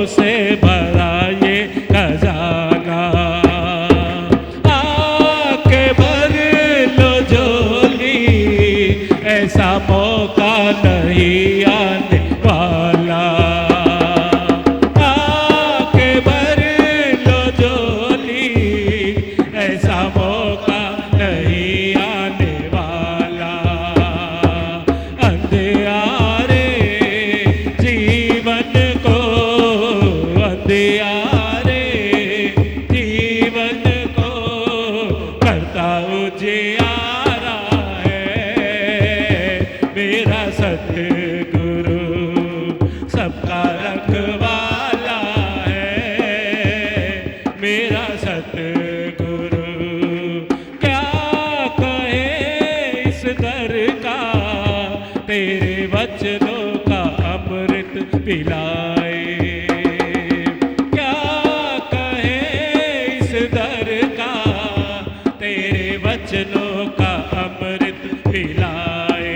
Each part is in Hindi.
से भरा ये खजाना, आके भर लो झोली, ऐसा मौका नहीं आने वाला। आके भर लो झोली, ऐसा मौका नहीं आने वाला। अंधियारे जीवन को, अंधियारे जीवन को करता उजियारा है मेरा सतगुरु, सबका रखवाला है मेरा सतगुरु। क्या कहे इस दर का, तेरे वचनों का अमृत पिलाए। क्या कहे इस दर का, तेरे वचनों का अमृत पिलाए।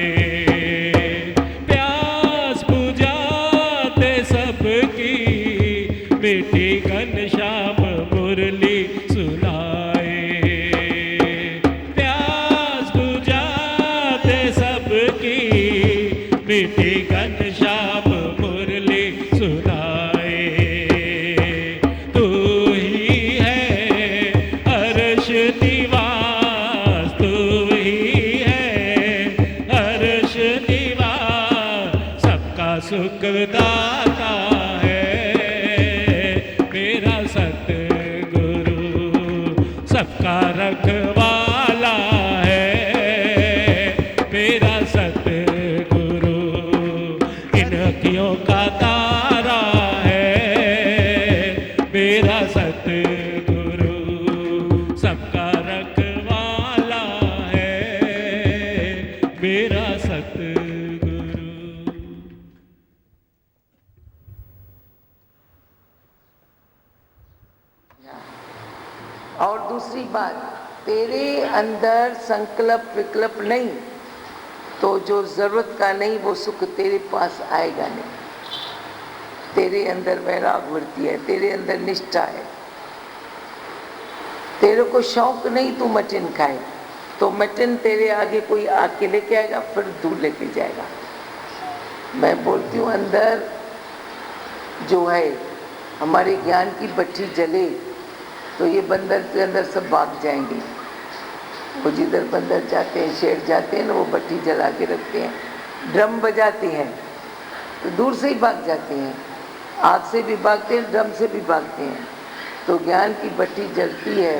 प्यास बुझाते सबकी, बेटी घनश्याम मुरली सुनाए। प्यास बुझाते सबकी, बेटी घनश्याम मुरली सुनाए। तू ही है अर्श निवास, तू ही है अर्श निवास, सबका सुखदाता है मेरा सतगुरु, सबका रखवाला है मेरा सतगुरु। इन अखियों का तारा है मेरा सतगुरु, सबका रखवाला है मेरा सतगुरु। और दूसरी बात, तेरे अंदर संकल्प विकल्प नहीं तो जो जरूरत का नहीं वो सुख तेरे पास आएगा नहीं। तेरे अंदर वैराग वृत्ति है, तेरे अंदर निष्ठा है, तेरे को शौक नहीं तू मटन खाए तो मटन तेरे आगे कोई आके लेके आएगा, फिर दूर लेके जाएगा। मैं बोलती हूँ अंदर जो है हमारे ज्ञान की भट्ठी जले तो ये बंदर के अंदर सब भाग जाएंगे। वो जिधर बंदर जाते हैं, शेर जाते हैं ना, वो भट्ठी जला के रखते हैं, ड्रम बजाते हैं तो दूर से ही भाग जाते हैं, आग से भी भागते हैं, ड्रम से भी भागते हैं। तो ज्ञान की भट्ठी जलती है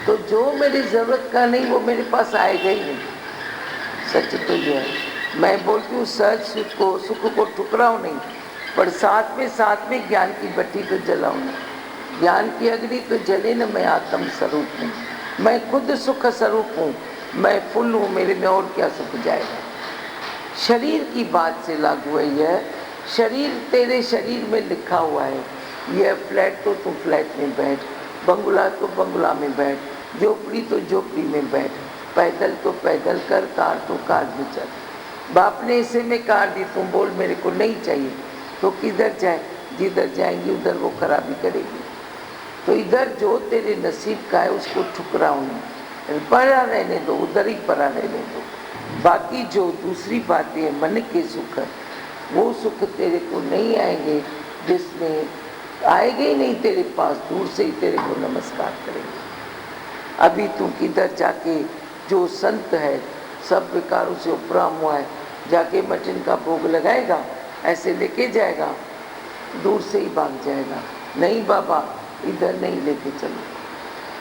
तो जो मेरी ज़रूरत का नहीं वो मेरे पास आएगा ही नहीं। सच तो ये है। मैं बोलती हूँ सच सुख को ठुकराओ नहीं, पर साथ में ज्ञान की भट्ठी तो जलाओ नहीं। ज्ञान की अग्नि तो जले न, मैं आत्म स्वरूप हूँ, मैं खुद सुख स्वरूप हूँ, मैं फुल हूँ, मेरे में और क्या सुख जाएगा। शरीर की बात से लागू है यह, शरीर तेरे शरीर में लिखा हुआ है। यह फ्लैट तो तू फ्लैट में बैठ, बंगला तो बंगला में बैठ, झोपड़ी तो झोपड़ी में बैठ, पैदल तो पैदल कर, कार तो कार में चल। बाप ने इसे में कार दी, तुम बोल मेरे को नहीं चाहिए तो किधर जाए? जिधर जाएंगी उधर वो खराबी करेगी। तो इधर जो तेरे नसीब का है उसको ठुकराओ नहीं, पड़ा रहने दो, उधर ही पड़ा रहने दो। बाकी जो दूसरी बातें हैं मन के सुख, वो सुख तेरे को नहीं आएंगे, जिसमें आएंगे ही नहीं तेरे पास, दूर से ही तेरे को नमस्कार करेंगे। अभी तू किधर जाके जो संत है सब विकारों से उपराम हुआ है, जाके मटन का भोग लगाएगा, ऐसे लेके जाएगा, दूर से ही भाग जाएगा। नहीं बाबा इधर नहीं लेके चलो।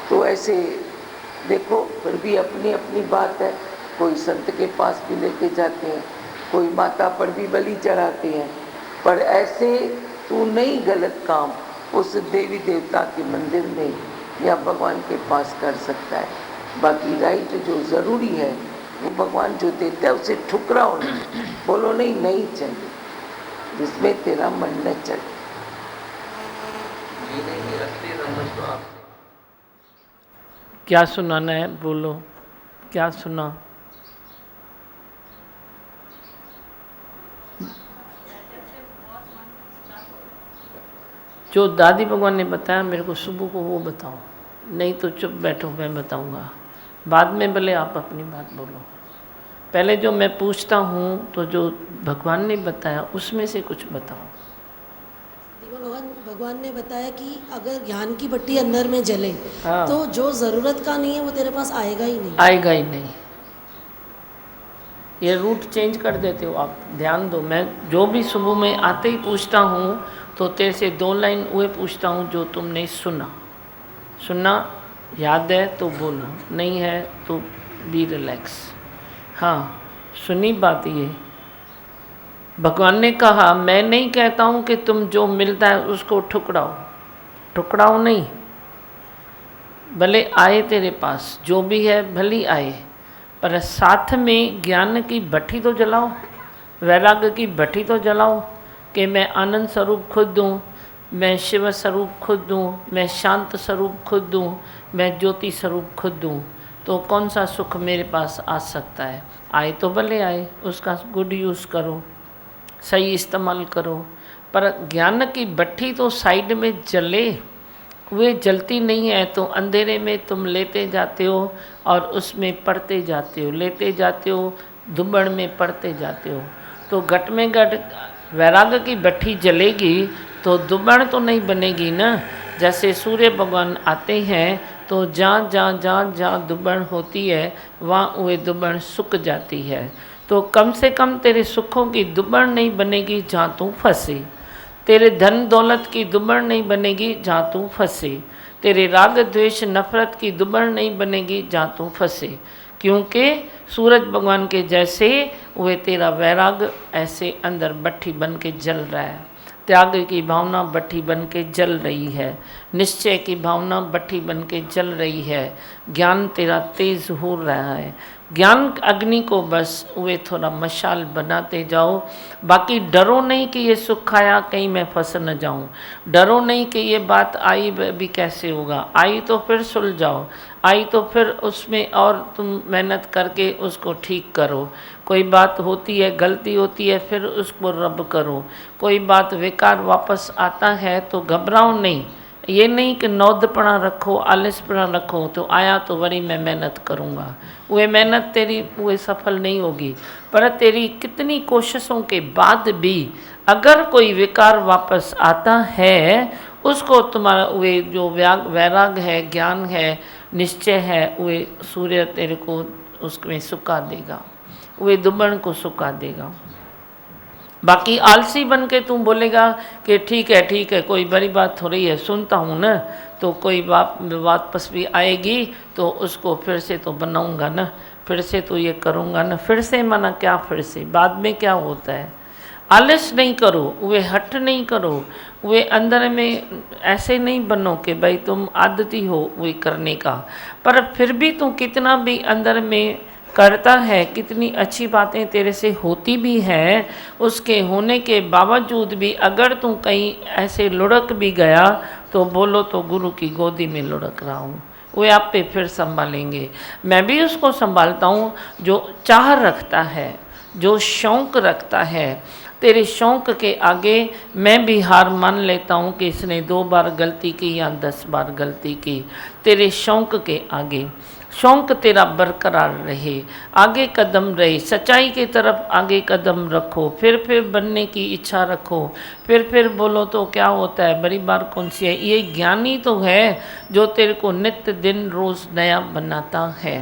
तो ऐसे देखो, फिर भी अपनी अपनी बात है। कोई संत के पास भी लेके जाते हैं, कोई माता पर भी बलि चढ़ाते हैं, पर ऐसे तू नहीं गलत काम उस देवी देवता के मंदिर में या भगवान के पास कर सकता है। बाकी राइट जो ज़रूरी है वो भगवान जो देता है उसे ठुकराओ नहीं, बोलो नहीं नहीं चाहिए, जिसमें तेरा मन न चले। क्या सुनाना है बोलो, क्या सुना? जो दादी भगवान ने बताया मेरे को सुबह को वो बताओ, नहीं तो चुप बैठो, मैं बताऊंगा। बाद में भले आप अपनी बात बोलो, पहले जो मैं पूछता हूँ तो जो भगवान ने बताया उसमें से कुछ बताओ। भगवान ने बताया कि अगर ज्ञान की भट्टी अंदर में जले हाँ। तो जो ज़रूरत का नहीं है वो तेरे पास आएगा ही नहीं। आएगा ही नहीं। ये रूट चेंज कर देते हो आप, ध्यान दो। मैं जो भी सुबह में आते ही पूछता हूँ तो तेरे से 2 लाइन वो पूछता हूँ जो तुमने सुना याद है तो बोलो, नहीं है तो बी रिलैक्स। हाँ, सुनी बात ये। भगवान ने कहा मैं नहीं कहता हूँ कि तुम जो मिलता है उसको ठुकराओ नहीं, भले आए तेरे पास जो भी है भले आए, पर साथ में ज्ञान की भट्टी तो जलाओ, वैराग्य की भट्टी तो जलाओ कि मैं आनंद स्वरूप खुद हूँ, मैं शिव स्वरूप खुद हूँ, मैं शांत स्वरूप खुद हूँ, मैं ज्योति स्वरूप खुद हूँ। तो कौन सा सुख मेरे पास आ सकता है? आए तो भले आए, उसका गुड यूज़ करो, सही इस्तेमाल करो। पर ज्ञान की भट्टी तो साइड में जले, वे जलती नहीं है तो अंधेरे में तुम लेते जाते हो और उसमें पढ़ते जाते हो, लेते जाते हो, दुबड़ में पढ़ते जाते हो। तो घट में घट वैराग्य की भट्टी जलेगी तो दुबड़ तो नहीं बनेगी ना। जैसे सूर्य भगवान आते हैं तो जहाँ दुबड़ होती है वहाँ वे दुबड़ सूख जाती है। तो कम से कम तेरे सुखों की दुबड़ नहीं बनेगी जहाँ तू फंसे, तेरे धन दौलत की दुबड़ नहीं बनेगी जहाँ तू फंसे, तेरे राग द्वेष नफरत की दुबड़ नहीं बनेगी जहाँ तू फंसे। क्योंकि सूरज भगवान के जैसे वे तेरा वैराग ऐसे अंदर भट्टी बन के जल रहा है, त्याग की भावना भट्टी बन के जल रही है, निश्चय की भावना भट्टी बन के जल रही है, ज्ञान तेरा तेज हो रहा है। ज्ञान अग्नि को बस वे थोड़ा मशाल बनाते जाओ। बाकी डरो नहीं कि ये सुख आया कहीं मैं फंस न जाऊं, डरो नहीं कि ये बात आई भी कैसे होगा, आई तो फिर सुलझाओ, आई तो फिर उसमें और तुम मेहनत करके उसको ठीक करो। कोई बात होती है, गलती होती है, फिर उसको रब करो। कोई बात विकार वापस आता है तो घबराओ नहीं, ये नहीं कि नौदपना रखो, आलसपना रखो, तो आया तो वरी मैं मेहनत करूँगा, वे मेहनत तेरी वे सफल नहीं होगी। पर तेरी कितनी कोशिशों के बाद भी अगर कोई विकार वापस आता है, उसको तुम्हारा वे जो वैराग है, ज्ञान है, निश्चय है, वे सूर्य तेरे को उसमें सुखा देगा, वे दुबन को सुखा देगा। बाकी आलसी बन के तुम बोलेगा कि ठीक है कोई बड़ी बात हो रही है, सुनता हूँ ना, तो कोई बात वापस भी आएगी तो उसको फिर से तो बनाऊंगा ना, फिर से तो ये करूँगा ना, फिर से माना क्या, फिर से बाद में क्या होता है। आलस नहीं करो, वे हट नहीं करो, वे अंदर में ऐसे नहीं बनो कि भाई तुम आदती हो वे करने का। पर फिर भी तू कितना भी अंदर में करता है, कितनी अच्छी बातें तेरे से होती भी हैं, उसके होने के बावजूद भी अगर तू कहीं ऐसे लुढ़क भी गया तो बोलो तो गुरु की गोदी में लुढ़क रहा हूँ, वे आप पे फिर संभालेंगे। मैं भी उसको संभालता हूँ जो चाह रखता है, जो शौक़ रखता है। तेरे शौक़ के आगे मैं भी हार मान लेता हूँ कि इसने 2 बार गलती की या 10 बार गलती की। तेरे शौक़ के आगे शौक़ तेरा बरकरार रहे, आगे कदम रहे, सच्चाई की तरफ आगे कदम रखो, फिर बनने की इच्छा रखो, फिर बोलो तो क्या होता है, बड़ी बार कौन सी है। ये ज्ञानी तो है जो तेरे को नित्य दिन रोज़ नया बनाता है,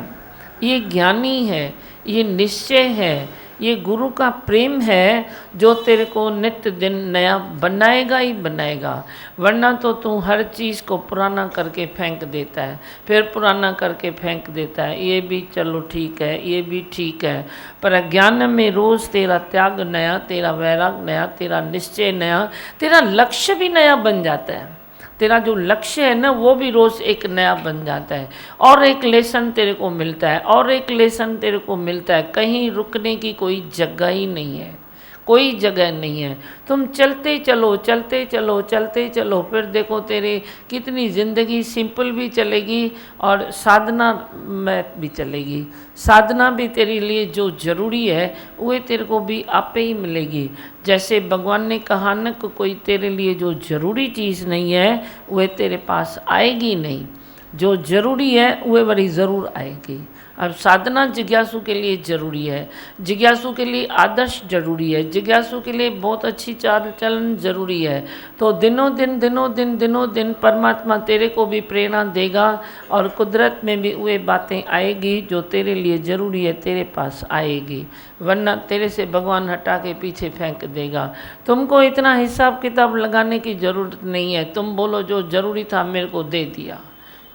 ये ज्ञानी है, ये निश्चय है, ये गुरु का प्रेम है जो तेरे को नित्य दिन नया बनाएगा ही बनाएगा। वरना तो तू हर चीज़ को पुराना करके फेंक देता है, फिर पुराना करके फेंक देता है, ये भी चलो ठीक है, ये भी ठीक है। पर ज्ञान में रोज़ तेरा त्याग नया, तेरा वैराग नया, तेरा निश्चय नया, तेरा लक्ष्य भी नया बन जाता है। तेरा जो लक्ष्य है ना वो भी रोज़ एक नया बन जाता है, और एक लेसन तेरे को मिलता है, और एक लेसन तेरे को मिलता है। कहीं रुकने की कोई जगह ही नहीं है, कोई जगह नहीं है। तुम चलते चलो चलते चलो चलते चलो, फिर देखो तेरे कितनी ज़िंदगी सिंपल भी चलेगी और साधना में भी चलेगी। साधना भी तेरे लिए जो ज़रूरी है वह तेरे को भी आपे ही मिलेगी। जैसे भगवान ने कहा न कि कोई तेरे लिए जो ज़रूरी चीज़ नहीं है वह तेरे पास आएगी नहीं, जो ज़रूरी है वह बड़ी ज़रूर आएगी। अब साधना जिज्ञासु के लिए ज़रूरी है, जिज्ञासु के लिए आदर्श ज़रूरी है, जिज्ञासु के लिए बहुत अच्छी चाल चलन ज़रूरी है। तो दिनों दिन परमात्मा तेरे को भी प्रेरणा देगा और कुदरत में भी वह बातें आएगी जो तेरे लिए ज़रूरी है तेरे पास आएगी, वरना तेरे से भगवान हटा के पीछे फेंक देगा। तुमको इतना हिसाब किताब लगाने की ज़रूरत नहीं है। तुम बोलो जो ज़रूरी था मेरे को दे दिया,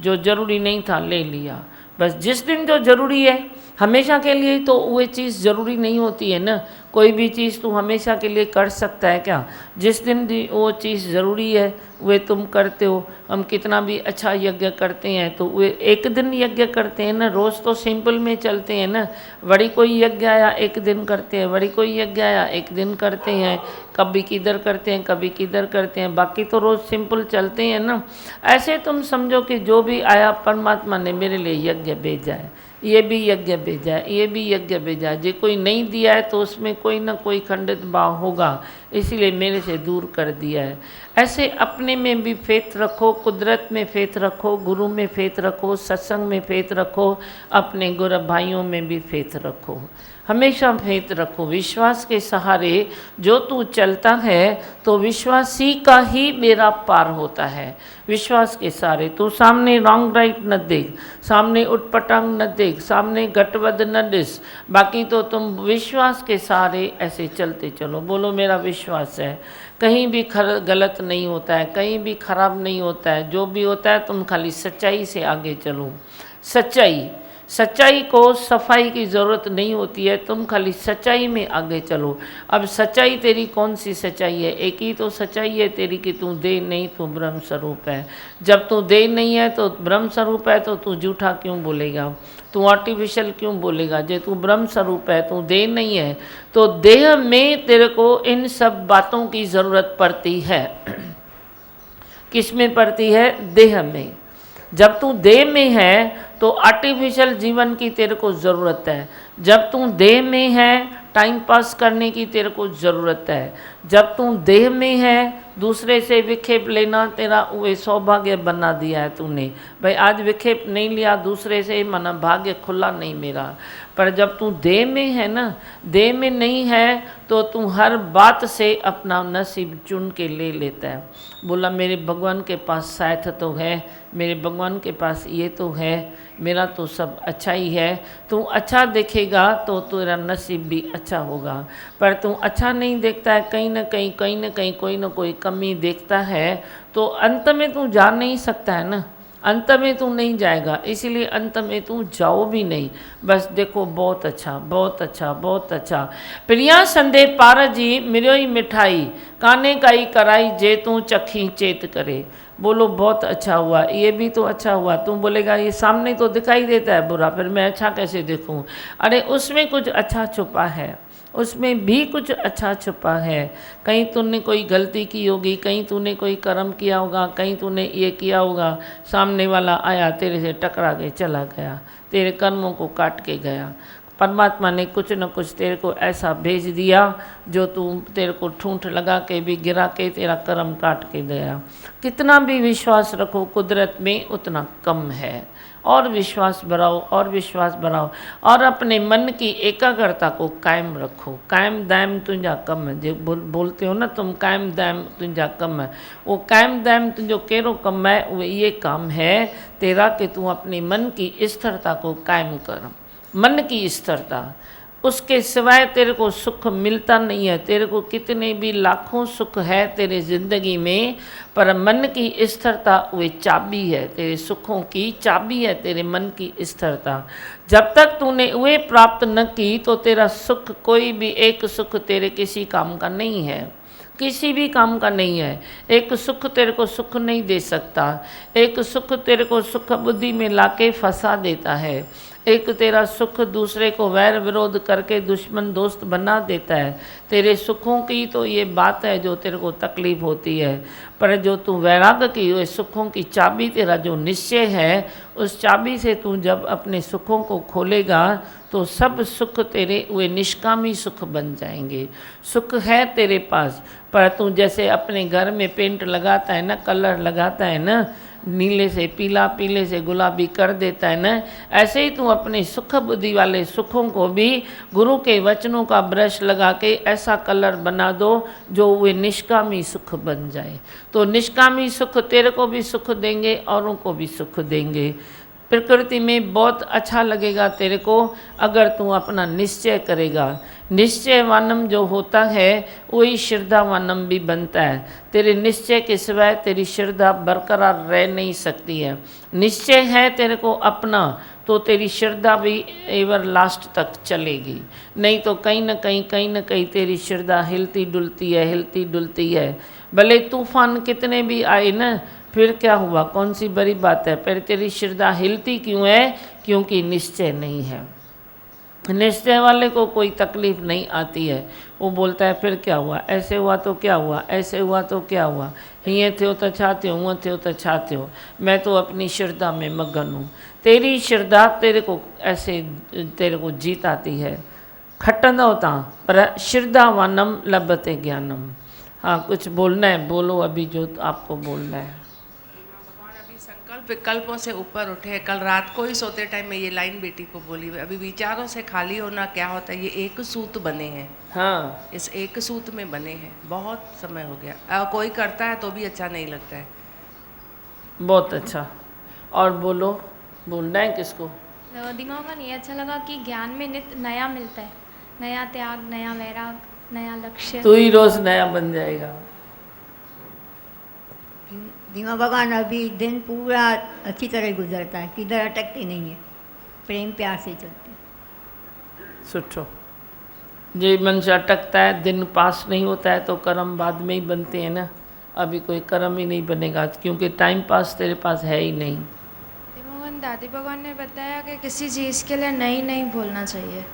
जो ज़रूरी नहीं था ले लिया। बस जिस दिन जो ज़रूरी है, हमेशा के लिए तो वह चीज़ ज़रूरी नहीं होती है ना। कोई भी चीज़ तू हमेशा के लिए कर सकता है क्या? जिस दिन वो चीज़ ज़रूरी है वे तुम करते हो। हम कितना भी अच्छा यज्ञ करते हैं तो वे एक दिन यज्ञ करते हैं ना, रोज़ तो सिंपल में चलते हैं ना। बड़ी कोई यज्ञ आया एक दिन करते हैं, बड़ी कोई यज्ञ आया एक दिन करते हैं, कभी किधर करते हैं कभी किधर करते हैं, बाकी तो रोज़ सिंपल चलते हैं ना। ऐसे तुम समझो कि जो भी आया परमात्मा ने मेरे लिए यज्ञ भेजा है, ये भी यज्ञ भेजा है, ये भी यज्ञ भेजा है। जो कोई नहीं दिया है तो उसमें कोई ना कोई खंडित भाव होगा, इसलिए मेरे से दूर कर दिया है। ऐसे अपने में भी फेथ रखो, कुदरत में फेथ रखो, गुरु में फेथ रखो, सत्संग में फेथ रखो, अपने गुरु भाइयों में भी फेथ रखो। हमेशा फेथ रखो। विश्वास के सहारे जो तू चलता है तो विश्वासी का ही बेड़ा पार होता है। विश्वास के सहारे तू सामने रॉन्ग राइट न देख, सामने उटपटांग न देख, सामने गटवद न डिस, बाकी तो तुम विश्वास के सहारे ऐसे चलते चलो। बोलो मेरा विश्वास है कहीं भी गलत नहीं होता है, कहीं भी खराब नहीं होता है। जो भी होता है तुम खाली सच्चाई से आगे चलो। सच्चाई को सफाई की ज़रूरत नहीं होती है, तुम खाली सच्चाई में आगे चलो। अब सच्चाई तेरी कौन सी सच्चाई है? एक ही तो सच्चाई है तेरी कि तू देह नहीं, तू ब्रह्म स्वरूप है। जब तू देह नहीं है तो ब्रह्म स्वरूप है तो तू झूठा क्यों बोलेगा, तू आर्टिफिशियल क्यों बोलेगा? जे तू ब्रह्म स्वरूप है, तू देह नहीं है, तो देह में तेरे को इन सब बातों की ज़रूरत पड़ती है। किस में पड़ती है? देह में। जब तू देह में है तो आर्टिफिशियल जीवन की तेरे को ज़रूरत है। जब तू देह में है टाइम पास करने की तेरे को ज़रूरत है। जब तू देह में है दूसरे से विक्षेप लेना तेरा वो सौभाग्य बना दिया है तूने। भाई आज विक्षेप नहीं लिया दूसरे से, मना भाग्य खुला नहीं मेरा। पर जब तू देह में है ना, देह में नहीं है तो तू हर बात से अपना नसीब चुन के ले लेता है। बोला मेरे भगवान के पास साथ तो है, मेरे भगवान के पास ये तो है, मेरा तो सब अच्छा ही है। तू अच्छा देखेगा तो तेरा नसीब भी अच्छा होगा। पर तू अच्छा नहीं देखता है, कहीं ना कहीं कोई ना कोई कमी देखता है, तो अंत में तू जा नहीं सकता है ना। अंत में तू नहीं जाएगा, इसीलिए अंत में तू जाओ भी नहीं। बस देखो बहुत अच्छा बहुत अच्छा बहुत अच्छा। प्रिया संदे पार जी मिर्योई मिठाई, काने काई कराई जे तू चखी चेत करे। बोलो बहुत अच्छा हुआ, ये भी तो अच्छा हुआ। तुम बोलेगा ये सामने तो दिखाई देता है बुरा, फिर मैं अच्छा कैसे देखूं? अरे उसमें कुछ अच्छा छुपा है, उसमें भी कुछ अच्छा छुपा है। कहीं तूने कोई गलती की होगी, कहीं तूने कोई कर्म किया होगा, कहीं तूने ये किया होगा, सामने वाला आया तेरे से टकरा के चला गया, तेरे कर्मों को काट के गया। परमात्मा ने कुछ न कुछ तेरे को ऐसा भेज दिया जो तू तेरे को ठूंठ लगा के भी गिरा के तेरा कर्म काट के गया। कितना भी विश्वास रखो कुदरत में उतना कम है। और विश्वास बढ़ाओ और विश्वास बढ़ाओ और अपने मन की एकाग्रता को कायम रखो। कायम दायम तुंहिंजा कम है, जो बोलते हो ना तुम, कायम दायम तुंहिंजा कम है। वो कायम दायम तुंहिंजो कहिड़ो कम है? वो ये काम है तेरा कि तू अपने मन की स्थिरता को कायम कर। मन की स्थिरता, उसके सिवाय तेरे को सुख मिलता नहीं है। तेरे को कितने भी लाखों सुख है तेरे ज़िंदगी में, पर मन की स्थिरता वे चाबी है, तेरे सुखों की चाबी है तेरे मन की स्थिरता। जब तक तूने वे प्राप्त न की तो तेरा सुख, कोई भी एक सुख तेरे किसी काम का नहीं है, किसी भी काम का नहीं है। एक सुख तेरे को सुख नहीं दे सकता। एक सुख तेरे को सुख बुद्धि में लाके फंसा देता है। एक तेरा सुख दूसरे को वैर विरोध करके दुश्मन दोस्त बना देता है। तेरे सुखों की तो ये बात है जो तेरे को तकलीफ होती है, पर जो तू वैराग्य की हुए सुखों की चाबी तेरा जो निश्चय है, उस चाबी से तू जब अपने सुखों को खोलेगा तो सब सुख तेरे वे निष्कामी सुख बन जाएंगे। सुख है तेरे पास, पर तू जैसे अपने घर में पेंट लगाता है ना, कलर लगाता है ना, नीले से पीला, पीले से गुलाबी कर देता है ना, ऐसे ही तू अपने सुख बुद्धि वाले सुखों को भी गुरु के वचनों का ब्रश लगा के ऐसा कलर बना दो जो वे निष्कामी सुख बन जाए। तो निष्कामी सुख तेरे को भी सुख देंगे, औरों को भी सुख देंगे। प्रकृति में बहुत अच्छा लगेगा तेरे को अगर तू अपना निश्चय करेगा। निश्चयवानम जो होता है वही श्रद्धावानम भी बनता है। तेरे निश्चय के सिवाय तेरी श्रद्धा बरकरार रह नहीं सकती है। निश्चय है तेरे को अपना तो तेरी श्रद्धा भी एवर लास्ट तक चलेगी, नहीं तो कहीं न कहीं तेरी श्रद्धा हिलती डुलती है। भले तूफान कितने भी आए ना, फिर क्या हुआ, कौन सी बड़ी बात है, पर तेरी श्रद्धा हिलती क्यों है? क्योंकि निश्चय नहीं है। निश्चय वाले को कोई तकलीफ नहीं आती है। वो बोलता है फिर क्या हुआ, ऐसे हुआ तो क्या हुआ, ऐसे हुआ तो क्या हुआ, हीअं थियो तो छा थियो, हूअं थियो तो छा थियो, मैं तो अपनी श्रद्धा में मगन हूँ। तेरी श्रद्धा तेरे को ऐसे तेरे को जीत आती है। खटंदो ता पर श्रद्धावानम लभते ज्ञानम। हाँ, कुछ बोलना है, बोलो अभी जो आपको बोलना है। संकल्प विकल्पों से ऊपर उठे। कल रात को ही सोते टाइम में ये लाइन बेटी को बोली, अभी विचारों से खाली होना क्या होता है। ये एक सूत बने हैं। हाँ, इस एक सूत में बने हैं, बहुत समय हो गया। कोई करता है तो भी अच्छा नहीं लगता है। बहुत अच्छा। और बोलो, बोलना है किसको? दिमाग में ये अच्छा लगा कि ज्ञान में नित्य नया मिलता है, नया त्याग, नया वैराग, नया लक्ष्य। तू ही रोज नया बन जाएगा। धीमा भगवान अभी दिन पूरा अच्छी तरह गुजरता है, किधर अटकते नहीं है, प्रेम प्यार से चलते। सुठो। जे मन से अटकता है, दिन पास नहीं होता है तो कर्म बाद में ही बनते हैं ना। अभी कोई कर्म ही नहीं बनेगा क्योंकि टाइम पास तेरे पास है ही नहीं। मोहन दादी भगवान ने बताया कि किसी चीज़ के लिए नहीं बोलना चाहिए,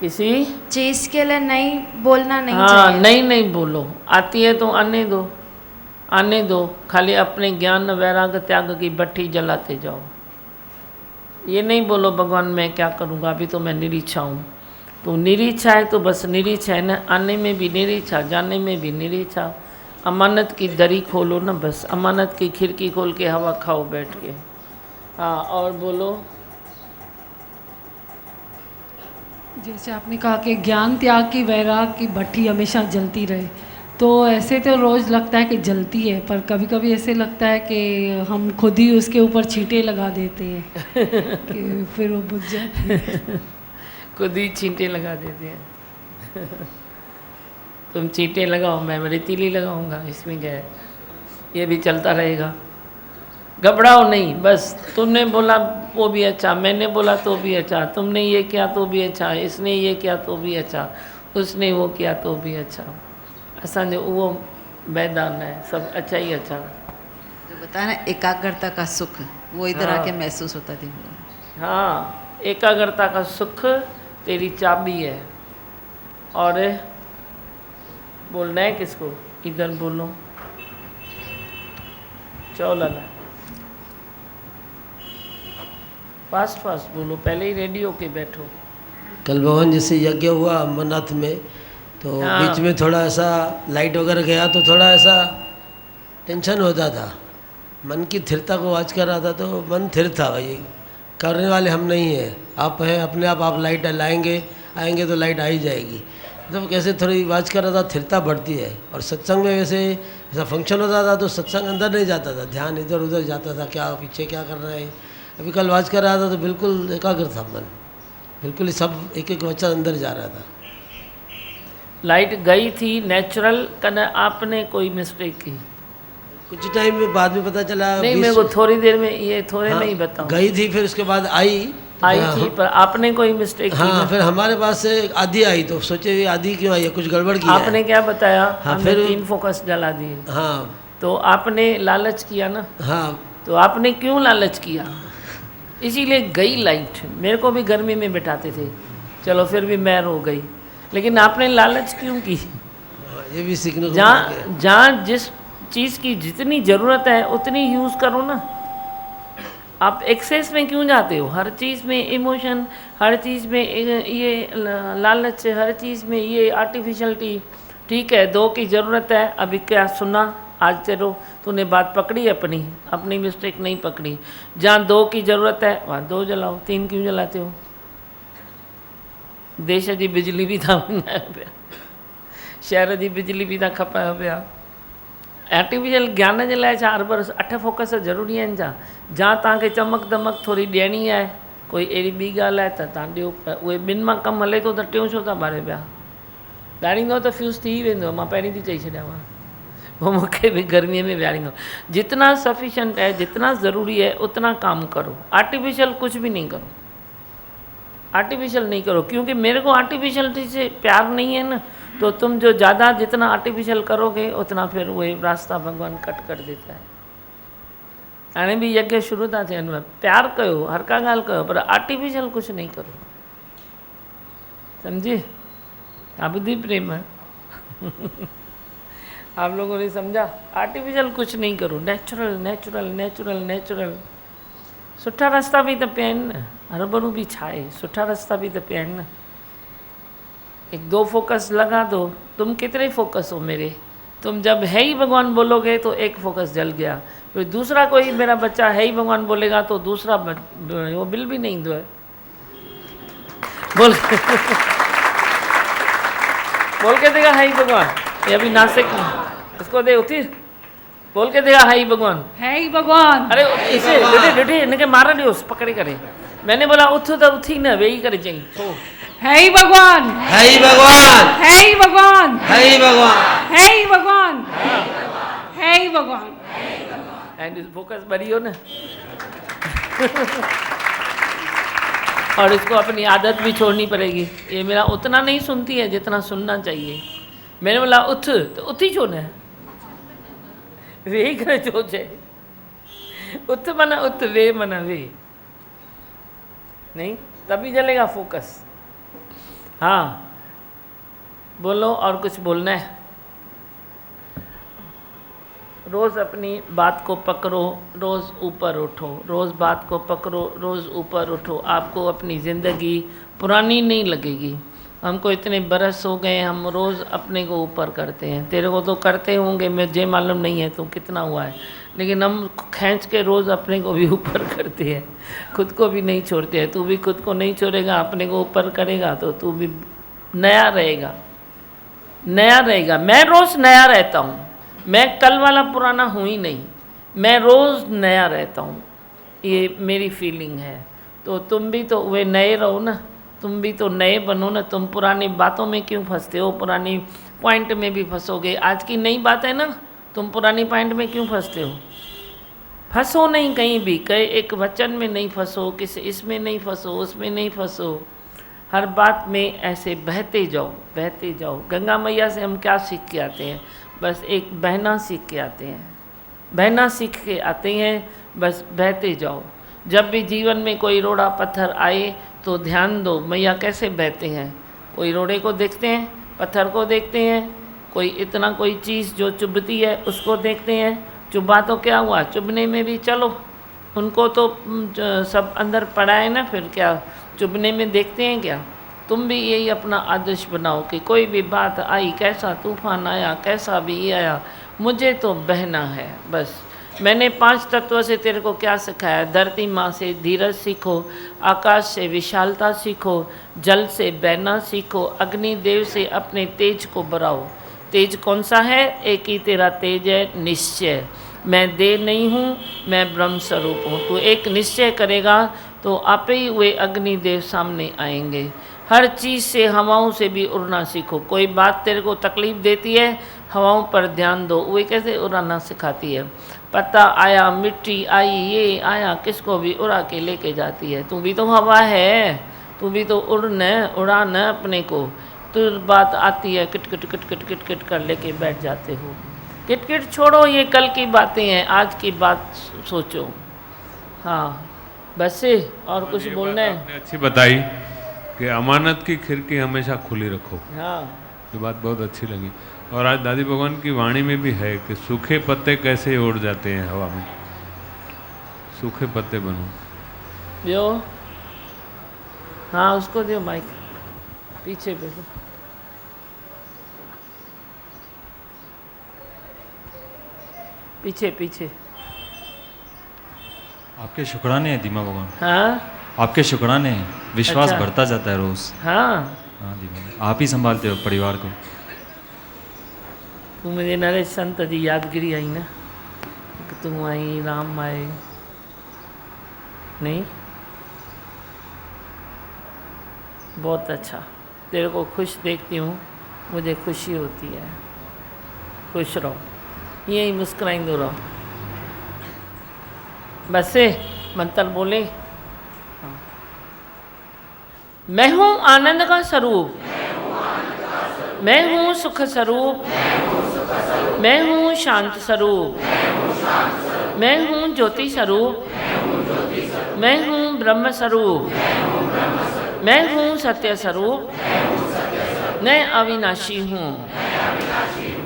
किसी चीज़ के लिए नहीं बोलना नहीं हाँ, चाहिए। नहीं बोलो। आती है तो आने दो, खाली अपने ज्ञान वैराग त्याग की भट्टी जलाते जाओ। ये नहीं बोलो भगवान मैं क्या करूँगा, अभी तो मैं निरीच्छा हूँ। तो निरीच्छा है तो बस निरीच्छा है ना, आने में भी निरीच्छा, जाने में भी निरीच्छा। अमानत की दरी खोलो ना, बस अमानत की खिड़की खोल के हवा खाओ बैठ के। हाँ, और बोलो। जैसे आपने कहा कि ज्ञान त्याग की वैराग की भट्टी हमेशा जलती रहे, तो ऐसे तो रोज़ लगता है कि जलती है, पर कभी कभी ऐसे लगता है कि हम खुद ही उसके ऊपर छींटे लगा देते हैं कि फिर वो बुझ जाती है। खुद ही छींटे लगा देते हैं। तुम छींटे लगाओ, मैं रेतीली लगाऊंगा, इसमें क्या है, ये भी चलता रहेगा। घबराओ नहीं, बस तुमने बोला वो भी अच्छा, मैंने बोला तो भी अच्छा, तुमने ये किया तो भी अच्छा, इसने ये किया तो भी अच्छा, उसने वो किया तो भी अच्छा। असांजो वो मैदान है, सब अच्छा ही अच्छा। जो बताया ना एकाग्रता का सुख, वो इधर हाँ। आके महसूस होता थी। हाँ, एकाग्रता का सुख तेरी चाबी है। और बोलना है किसको? इधर बोलो, चौलाला फास्ट बोलो, पहले ही रेडी होके बैठो। कल भवन जैसे यज्ञ हुआ अमरनाथ में, तो हाँ। बीच में थोड़ा ऐसा लाइट वगैरह गया तो थोड़ा ऐसा टेंशन होता था। मन की स्थिरता को वाच कर रहा था तो मन स्थिर था। भाई करने वाले हम नहीं हैं, आप हैं, अपने आप लाइट लाएंगे, आएंगे तो लाइट आ ही जाएगी। तो कैसे थोड़ी वाच कर रहा था, स्थिरता बढ़ती है। और सत्संग में वैसे ऐसा फंक्शन होता था तो सत्संग अंदर नहीं जाता था, ध्यान इधर उधर जाता था, क्या पीछे क्या कर रहा है। अभी कल वाच कर रहा था तो बिल्कुल एकाग्र था मन, बिल्कुल ही सब एक एक वचन अंदर जा रहा था। लाइट गई थी नेचुरल, कने आपने कोई मिस्टेक की? कुछ टाइम में बाद में पता चला, नहीं, मेरे को थोड़ी देर में, ये थोड़े में ही बताऊं। गई थी, फिर उसके बाद आई थी, पर आपने कोई मिस्टेक की? हाँ, फिर हमारे पास से आधी आई तो सोचे ये आधी क्यों आई है, कुछ गड़बड़ की आपने है। क्या बताया? हाँ, हमने फिर 3 फोकस जला दिए। हाँ तो आपने लालच किया ना। हाँ, तो आपने क्यों लालच किया? इसीलिए गई लाइट। मेरे को भी गर्मी में बिठाते थे, चलो फिर भी मैं रो गई, लेकिन आपने लालच क्यों की? ये भी सीखने को जहाँ जहाँ जिस चीज़ की जितनी ज़रूरत है उतनी यूज़ करो ना। आप एक्सेस में क्यों जाते हो? हर चीज़ में इमोशन, हर चीज़ में ये लालच, हर चीज़ में ये आर्टिफिशियलिटी। ठीक है, 2 की ज़रूरत है, अभी क्या सुना, आज चलो तूने बात पकड़ी अपनी, अपनी मिस्टेक नहीं पकड़ी। जहाँ 2 की ज़रूरत है वहाँ 2 जलाओ, 3 क्यों जलाते हो? देश जी बिजली भी था विञायो पिया, शहर जी बिजली भी था खपायो पिया। आर्टिफिशियल ज्ञान जे लाइ छा हर 8 फोकस ज़रूरी आहिनि छा? जहाँ तव्हांखे चमक दमक थोरी ॾियणी आहे, कोई अहिड़ी ॿी ॻाल्हि आहे त तव्हां ॾियो, उहे ॿिनि मां कमु हले थो त टियों छो था ॿारे पिया? ॻाढ़ींदो त फ्यूज़ थी वेंदो, मां पहिरीं थी चई छॾियांव। वो मूंखे भी गर्मी में विहारींदो। जितना सफिशेंट है, जितना ज़रूरी है उतना काम करो, आर्टिफिशियल कुछ भी नहीं करो, आर्टिफिशियल नहीं करो। क्योंकि मेरे को आर्टिफिशियलिटी से प्यार नहीं है ना, तो तुम जो ज़्यादा जितना आर्टिफिशियल करोगे उतना फिर वही रास्ता भगवान कट कर देता है। हाणे भी यज्ञ शुरू था थियनि, प्यार कयो, हर का ॻाल्हि कयो, पर आर्टिफिशियल कुछ नहीं करो, समझे? अबधी प्रेम है। आप लोगों ने समझा? आर्टिफिशियल कुछ नहीं करो, नेचुरल नेचुरल नेचुरल नेचुरल। सुठा रास्ता भी तो पिया आहिनि न, हरूभरू भी छा आहे, सुठा रास्ता भी तो पिया आहिनि न। 1-2 फोकस लगा दो, तुम कितने फोकस हो मेरे? तुम जब है ही भगवान बोलोगे तो 1 फोकस जल गया, फिर दूसरा कोई मेरा बच्चा है ही भगवान बोलेगा तो दूसरा वो बिल भी नहीं दो है बोल बोल के देगा है ही भगवान। ये अभी नासिक में इसको दे उठी, बोल के देगा है ही भगवान, है ही भगवान। अरे इसे डिठे इनके मारा दियो पकड़े करे। मैंने बोला उठ तो उठी न, वेही करे चई है ही भगवान, है ही भगवान, है ही भगवान, है ही भगवान, है ही भगवान, है ही भगवान। एंड फोकस बढ़ियो ना। और इसको अपनी आदत भी छोड़नी पड़ेगी। ये मेरा उतना नहीं सुनती है जितना सुनना चाहिए। मैंने बोला उठ तो उठी छो न, वे करे छो चे, उठ माना उठ, वे माना वे, नहीं तभी चलेगा फोकस। हाँ बोलो, और कुछ बोलना है? रोज़ अपनी बात को पकड़ो, रोज़ ऊपर उठो, रोज़ बात को पकड़ो, रोज़ ऊपर उठो। आपको अपनी ज़िंदगी पुरानी नहीं लगेगी। हमको इतने बरस हो गए, हम रोज़ अपने को ऊपर करते हैं। तेरे को तो करते होंगे, मुझे मालूम नहीं है तो कितना हुआ है, लेकिन हम खींच के रोज़ अपने को भी ऊपर करते हैं, खुद को भी नहीं छोड़ते हैं। तू भी खुद को नहीं छोड़ेगा, अपने को ऊपर करेगा तो तू भी नया रहेगा, नया रहेगा। मैं रोज़ नया रहता हूँ, मैं कल वाला पुराना हूँ ही नहीं, मैं रोज़ नया रहता हूँ, ये मेरी फीलिंग है। तो तुम भी तो वे नए रहो ना, तुम भी तो नए बनो ना। तुम पुरानी बातों में क्यों फंसते हो? पुरानी पॉइंट में भी फंसोगे। आज की नई बात है ना, तुम पुरानी पॉइंट में क्यों फंसते हो? फंसो नहीं कहीं भी, कहीं एक वचन में नहीं फंसो, किसी इसमें नहीं फंसो, उसमें नहीं फंसो। हर बात में ऐसे बहते जाओ, बहते जाओ। गंगा मैया से हम क्या सीख के आते हैं? बस एक बहना सीख के आते हैं, बहना सीख के आते हैं, बस बहते जाओ। जब भी जीवन में कोई रोड़ा पत्थर आए तो ध्यान दो मैया कैसे बहते हैं। कोई रोड़े को देखते हैं, पत्थर को देखते हैं, कोई इतना कोई चीज़ जो चुभती है उसको देखते हैं। चुभा तो क्या हुआ, चुभने में भी चलो, उनको तो सब अंदर पड़ा है ना, फिर क्या चुभने में देखते हैं क्या? तुम भी यही अपना आदर्श बनाओ कि कोई भी बात आई, कैसा तूफान आया, कैसा भी ये आया, मुझे तो बहना है बस। मैंने 5 तत्व से तेरे को क्या सिखाया? धरती माँ से धीरज सीखो, आकाश से विशालता सीखो, जल से बहना सीखो, अग्नि देव से अपने तेज को बढ़ाओ। तेज कौन सा है? एक ही तेरा तेज है, निश्चय। मैं देह नहीं हूँ, मैं ब्रह्म स्वरूप हूँ। तो एक निश्चय करेगा तो आप ही वे अग्निदेव सामने आएंगे। हर चीज़ से, हवाओं से भी उड़ना सीखो। कोई बात तेरे को तकलीफ़ देती है, हवाओं पर ध्यान दो, वे कैसे उड़ाना सिखाती है। पत्ता आया, मिट्टी आई, ये आया, किसको भी उड़ा के लेके जाती है। तू भी तो हवा है, तू भी तो उड़ा न अपने को। तो बात आती है, kit kit kit kit kit kit कर लेके बैठ जाते हो। किट किट छोड़ो, ये कल की बातें हैं, आज की बात सोचो। हाँ, बस से और कुछ ये बोलना बात है? आपने अच्छी बताई कि अमानत की खिड़की हमेशा खुली रखो। हाँ, ये बात बहुत अच्छी लगी। और आज दादी भगवान की वाणी में भी है कि सूखे पत्ते कैसे उड़ जाते हैं हवा में, सूखे पत्ते बनो। यो हाँ, उसको दियो माइक, पीछे बैठो। पीछे पीछे। आपके शुक्राने हैं दीमा भगवान, हाँ आपके शुक्राने हैं। विश्वास अच्छा। बढ़ता जाता है रोज। हाँ, हाँ दीमा, आप ही संभालते हो परिवार को। तू मुझे नरेश संत जी यादगिरी आई ना कि तू आई, राम आए नहीं? बहुत अच्छा, तेरे को खुश देखती हूँ, मुझे खुशी होती है। खुश रहो, यही मुस्कुराइंदो रहो। बस से मंत्र बोले। हाँ। मैं हूँ आनंद का स्वरूप, मैं हूँ सुख स्वरूप, मैं हूँ शांत स्वरूप, मैं हूँ ज्योति स्वरूप, मैं हूँ ब्रह्म स्वरूप, मैं हूँ सत्य स्वरूप, मैं अविनाशी हूँ,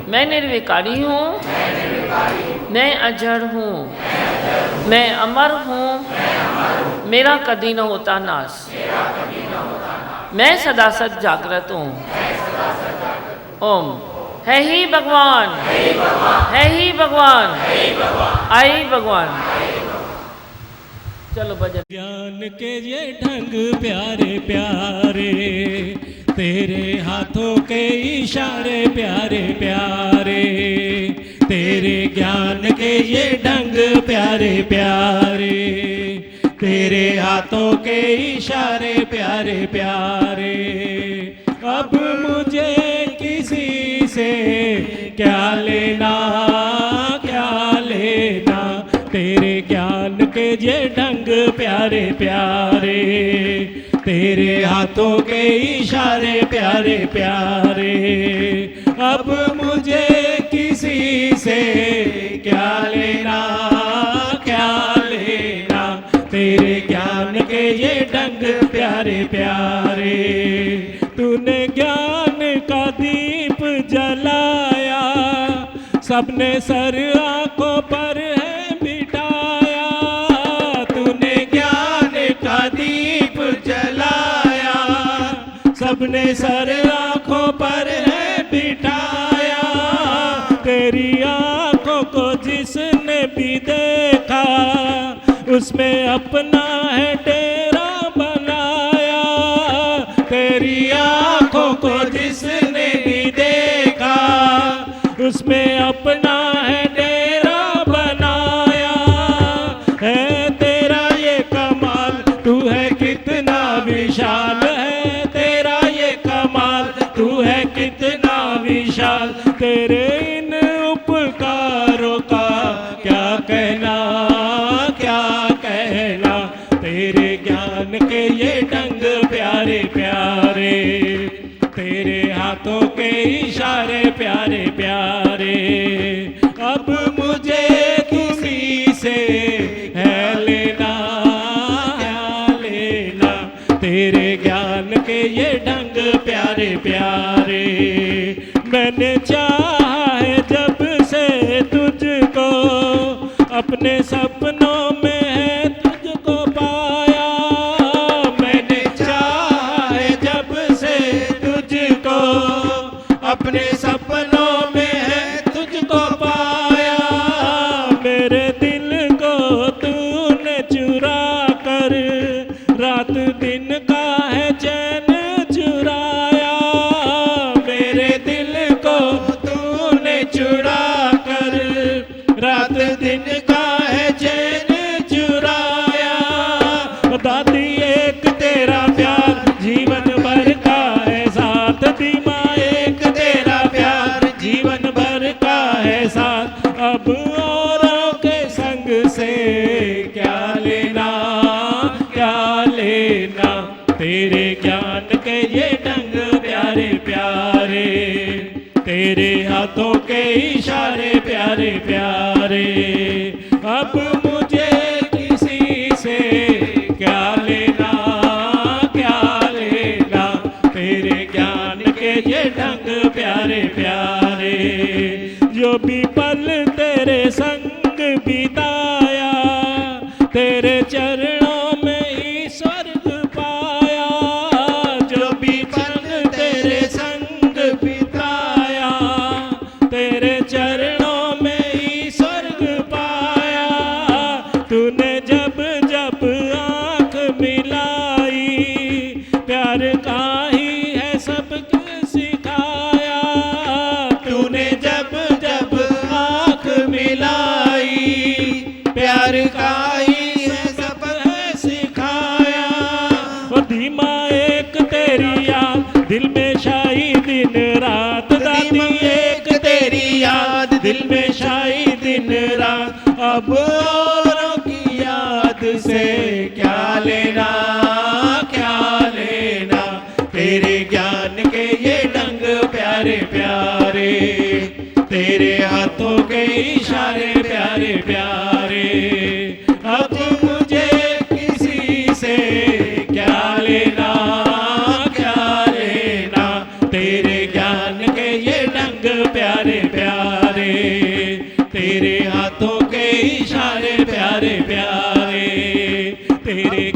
मैं निर्विकारी हूँ, मैं अजड़ हूँ, मैं अमर हूँ, मेरा कभी न होता नाश, मैं सदा सद जागृत हूँ। ओम है ही भगवान, है ही भगवान, आई भगवान। चलो भजन। ज्ञान के ये ढंग प्यारे प्यारे, तेरे हाथों के इशारे प्यारे प्यारे, तेरे ज्ञान के ये ढंग प्यारे प्यारे, तेरे हाथों के इशारे प्यारे प्यारे। अब मुझे किसी से क्या लेना, क्या लेना, तेरे ज्ञान के ये ढंग प्यारे प्यारे, तेरे हाथों के इशारे प्यारे प्यारे। अब मुझे किसी से क्या लेना, क्या लेना, तेरे ज्ञान के ये ढंग प्यारे प्यारे। तूने ज्ञान का दीप जलाया, सबने सर आंखों पर है बिठाया। तूने ज्ञान का दीप जलाया, सबने सर आंखों पर है बिठाया। तेरी आंखों को जिसने भी देखा, उसमें अपना है डेरा बनाया। तेरी आंखों को जिसने भी देखा, उसमें अपना है डेरा बनाया। है तेरा ये कमाल, तू है कितना विशाल, है तेरा ये कमाल, तू है कितना विशाल। तेरे इन उपकारों का क्या कहना, क्या कहना, तेरे ज्ञान के ये ढंग प्यारे प्यारे, तेरे हाथों के इशारे प्यारे प्यारे। अब मुझे किसी से है लेना, है लेना, तेरे ज्ञान के ये ढंग प्यारे प्यारे। मैंने चाहा है जब से तुझको, अपने सपनों में है तुझको पाया। मैंने चाहा है जब से तुझको, अपने सपनों में है तुझको पाया। मेरे दिल को तूने चुरा कर, रात दिन का है चैन चुराया। मेरे दिल को तूने चुरा कर, रात दिन का है चैन चुराया। दादी एक तेरा प्यार जीवन भर का है साथ, दीमा एक तेरा प्यार जीवन भर का है साथ। अब औरों के संग से क्या लेना, क्या लेना, तेरे ज्ञान के ये ढंग प्यारे प्यारे, तेरे हाथों के इशारे प्यारे प्यारे। अब मुझे किसी से तेरे चरणों में ही स्वर्ग पाया, जो भी पल तेरे संग बिताया, तेरे चरणों में ही स्वर्ग पाया। तूने जब जब आँख मिलाई, प्यार का ही है सबको सिखाया। तूने जब जब आँख मिलाई, प्यार का ही है सब है सिखाया। वो धीमा एक तेरी याद दिल में छाई दिन रात, दादी एक तेरी याद दिल में छाई दिन रात। अब औरों की याद से क्या लेना, क्या लेना, तेरे ज्ञान के ये ढंग प्यारे प्यारे, तेरे हाथों के इशारे प्यारे प्यारे। अब मुझे किसी से क्या लेना, क्या लेना, तेरे ज्ञान के ये ढंग प्यारे प्यारे, तेरे हाथों के इशारे प्यारे प्यारे, तेरे